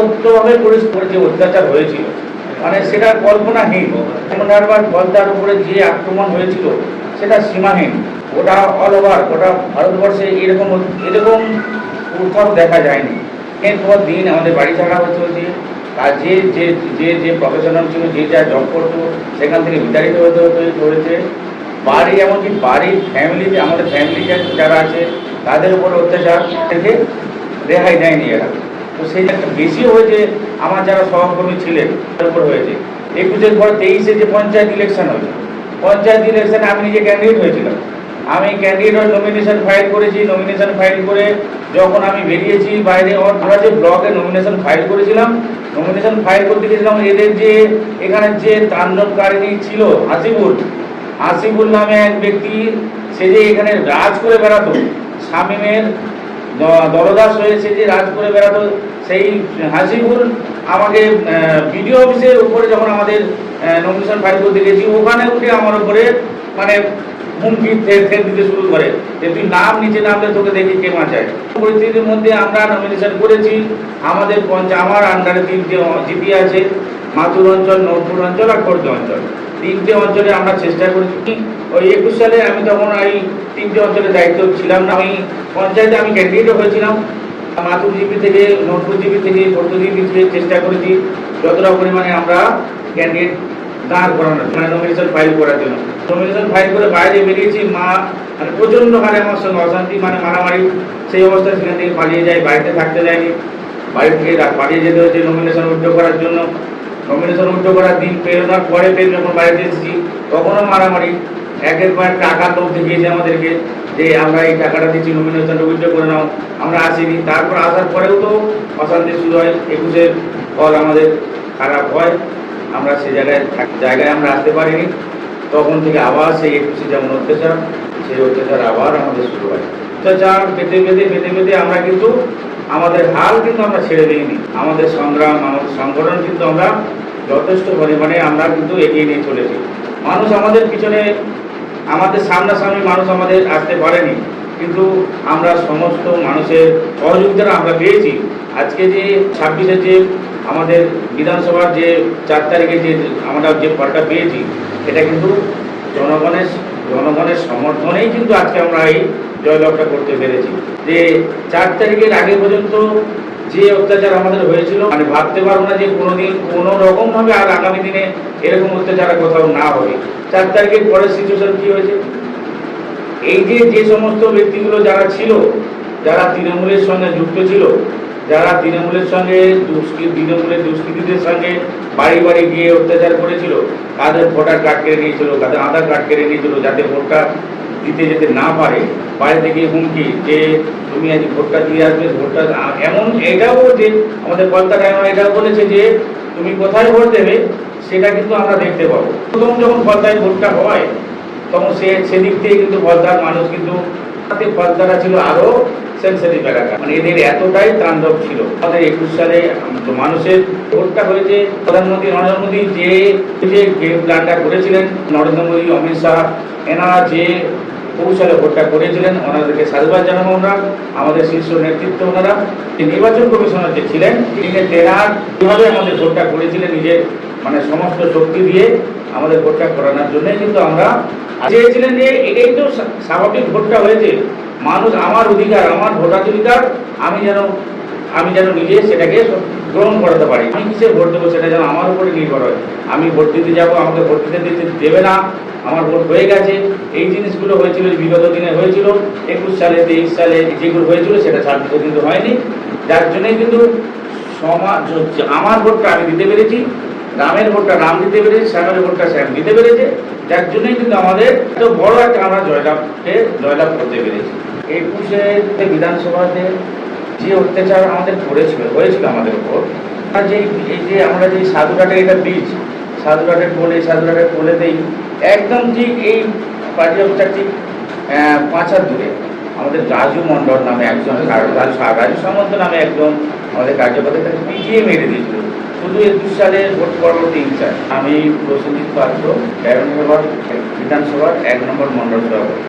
অকথ্যভাবে যে অত্যাচার হয়েছিল, মানে সেটা কল্পনাহীন। মন্ডারবার পদ্মার উপরে যে আক্রমণ হয়েছিল সেটা সীমাহীন। ওটা অল ওভার গোটা ভারতবর্ষে এরকম এরকম কোথাও দেখা যায়নি। এরপর দিন আমাদের বাড়ি ছাড়া হচ্ছে, আর যে যে যে যে প্রফেশনাল ছিল, যে যা জব করতো সেখান থেকে বিতাড়িত হয়েছে। বাড়ি এমনকি বাড়ির ফ্যামিলিতে, আমাদের ফ্যামিলি যারা আছে তাদের উপর অত্যাচার থেকে রেহাই দেয়নি এরা। তো সেই একটা বেশি হয়েছে আমার যারা সহকর্মী ছিলেন তার উপর হয়েছে। 21-এর পর 23-এ যে পঞ্চায়েত ইলেকশন হয়েছে, পঞ্চায়েত ইলেকশনে আমি নিজে ক্যান্ডিডেট হয়েছিলাম। আমি ক্যান্ডিডেট হয়ে নমিনেশন ফাইল করেছি। নমিনেশন ফাইল করে যখন আমি বেরিয়েছি বাইরে, আমরা যে ব্লকে নমিনেশন ফাইল করেছিলাম, নমিনেশন ফাইল করতে গেছিলাম, এদের যে এখানে যে তাণ্ডবকারিণী ছিল আসিফুল নামে এক ব্যক্তি, সে যে এখানে রাজ করে বেড়াতো, শামীমের দলদাস হয়েছে যে রাজ করে বেড়াতো, সেই হাসিবুল আমাকে বিডিও অফিসের উপরে যখন আমাদের নমিনেশন ফাইল করতে গেছি, ওখানে উঠে আমার উপরে মানে হুমকি ফের দিতে শুরু করে যে তুই নাম নিচে নামলে তোকে দেখি কে বাঁচায়। পরিস্থিতির মধ্যে আমরা নমিনেশন করেছি। আমাদের আমার আন্ডারে 3টে জিপি আছে, মাতুর অঞ্চল, নবপুর অঞ্চল আর খর্দ অঞ্চল। 3টে অঞ্চলে আমরা চেষ্টা করেছি। ওই 21 সালে আমি তখন এই 3টে অঞ্চলের দায়িত্ব ছিলাম না। আমি পঞ্চায়েতে আমি ক্যান্ডিডেটও হয়েছিলাম। মাতুর জিপি থেকে, নবপুর জিপি থেকে, খর্দ জিপি থেকে চেষ্টা করেছি যতটা পরিমাণে আমরা ক্যান্ডিডেট দাঁড় করানোর, মানে নমিনেশন ফাইল করার জন্য। নমিনেশন ফাইল করে বাইরে বেরিয়েছি, মানে প্রচণ্ড হারে আমার সঙ্গে অশান্তি, মানে মারামারি। সেই অবস্থায় সেখান থেকে পালিয়ে যায়, বাড়িতে থাকতে যায়নি, বাড়ি থেকে পালিয়ে যেতে হয়েছে নমিনেশন উইথড্র করার জন্য। নমিনেশন উইথড্র করার দিন পেরোনোর পরে যখন বাড়িতে এসেছি তখনও মারামারি। একের পর টাকা লোক দেখিয়েছে আমাদেরকে যে আমরা এই টাকাটা দিচ্ছি, নমিনেশনটা উইথড্র করে নাও। আমরা আসিনি। তারপর আসার পরেও তো অশান্তি শুরু হয়। 21-এর ফল আমাদের খারাপ হয়, আমরা সে জায়গায় আমরা আসতে পারিনি। তখন থেকে আবার সেই 21-এ যেমন অত্যাচার, সেই অত্যাচার আবার আমাদের শুরু হয়। অত্যাচার পেতে পেতে আমরা কিন্তু আমাদের হাল কিন্তু আমরা ছেড়ে দিইনি। আমাদের সংগ্রাম, আমাদের সংগঠন কিন্তু আমরা যথেষ্ট পরিমাণে আমরা কিন্তু এগিয়ে নিয়ে চলেছি। মানুষ আমাদের পিছনে, আমাদের সামনাসামনি মানুষ আমাদের আসতে পারেনি, কিন্তু আমরা সমস্ত মানুষের সহযোগিতা আমরা পেয়েছি। আজকে যে 26-এ যে আমাদের বিধানসভার যে 4 তারিখে যে আমরা যে ফলটা পেয়েছি, এটা কিন্তু জনগণের সমর্থনেই কিন্তু আজকে আমরা এই জয়লাভটা করতে পেরেছি। যে 4 তারিখের আগে পর্যন্ত যে অত্যাচার আমাদের হয়েছিল, মানে ভাবতে পারবো না যে কোনোদিন কোনো রকমভাবে আর আগামী দিনে এরকম অত্যাচার কোথাও না হবে। 4 তারিখের পরের সিচুয়েশন কি হয়েছে, এই যে সমস্ত ব্যক্তিগুলো যারা ছিল, যারা তৃণমূলের সঙ্গে যুক্ত ছিল, যারা তৃণমূলের সঙ্গে তৃণমূলের দুষ্কৃতীদের সঙ্গে বাড়ি বাড়ি গিয়ে অত্যাচার করেছিল, তাদের ভোটার কার্ড কেড়ে নিয়েছিল, তাদের আধার কার্ড কেড়ে নিয়েছিল, যাতে ভোটটা দিতে যেতে না পারে। বাইরে থেকে হুমকি যে তুমি আজ ভোটটা দিয়ে আসবে, ভোটটা এমন। এটাও যে আমাদের কলকাতায় এটাও বলেছে যে তুমি কোথায় ভোট দেবে সেটা কিন্তু আমরা দেখতে পাবো। প্রথম যখন পদ্মায় ভোটটা হয় তখন সেদিক থেকে কিন্তু পদ্মার মানুষ কিন্তু, পদ্মাটা ছিল আরো সেন্সিটিভ এলাকা, মানে এদের এতটাই তাণ্ডব ছিল। আমাদের 21 সালে মানুষের ভোটটা হয়েছে, প্রধানমন্ত্রী নরেন্দ্র মোদী যে গেম প্ল্যানটা করেছিলেন, নরেন্দ্র মোদী, অমিত শাহ, এনারা যে কৌশলে ভোটটা করেছিলেন, ওনাদেরকে সাধুবাদ জানাবো আমরা। আমাদের শীর্ষ নেতৃত্ব ওনারা, নির্বাচন কমিশনার যে ছিলেন তিনি যেভাবে আমাদের ভোটটা করেছিলেন, নিজের মানে সমস্ত শক্তি দিয়ে আমাদের ভোটটা করানোর জন্যই কিন্তু আমরা চেয়েছিলেন যে এটাই তো স্বাভাবিক ভোটটা হয়েছে, মানুষ আমার অধিকার, আমার ভোটাধিকার আমি যেন নিজে সেটাকে গ্রহণ করাতে পারি। আমি কিসে ভোট দেবো সেটা যেন আমার উপরে নির্ভর হয়। আমি ভোট দিতে যাবো, আমাকে ভোট দিতে দেবে না, আমার ভোট হয়ে গেছে, এই জিনিসগুলো হয়েছিল বিগত দিনে হয়েছিল। 21 সালে 23 সালে যেগুলো হয়েছিল সেটা 26-এ কিন্তু হয়নি। যার জন্যই কিন্তু আমার ভোটটা আমি দিতে পেরেছি, রামের ভোটটা রাম দিতে পেরেছে, শ্যামের ভোটটা শ্যাম দিতে পেরেছে। যার জন্যই কিন্তু আমাদের এত বড় একটা আমরা জয়লাভ করতে পেরেছি। 21-এ বিধানসভাতে যে অত্যাচার আমাদের হয়েছিল আমাদের উপর, এই যে আমরা যে সাধুঘাটের এটা ব্রিজ, সাধুঘাটের কোলেতেই একদম ঠিক এই পার্টি অফিসটা ঠিক 5 হাত দূরে আমাদের রাজু মণ্ডল নামে একজন, রাজু সামন্ত নামে একজন আমাদের কার্যকর্তা, তাকে পিটিয়ে মেরে দিয়েছিল শুধু 21 সালের ভোট পরবর্তী হিংসায়। আমি প্রসেনজিৎ পাত্র, বিধানসভার 1 নম্বর মণ্ডল সভাপতি।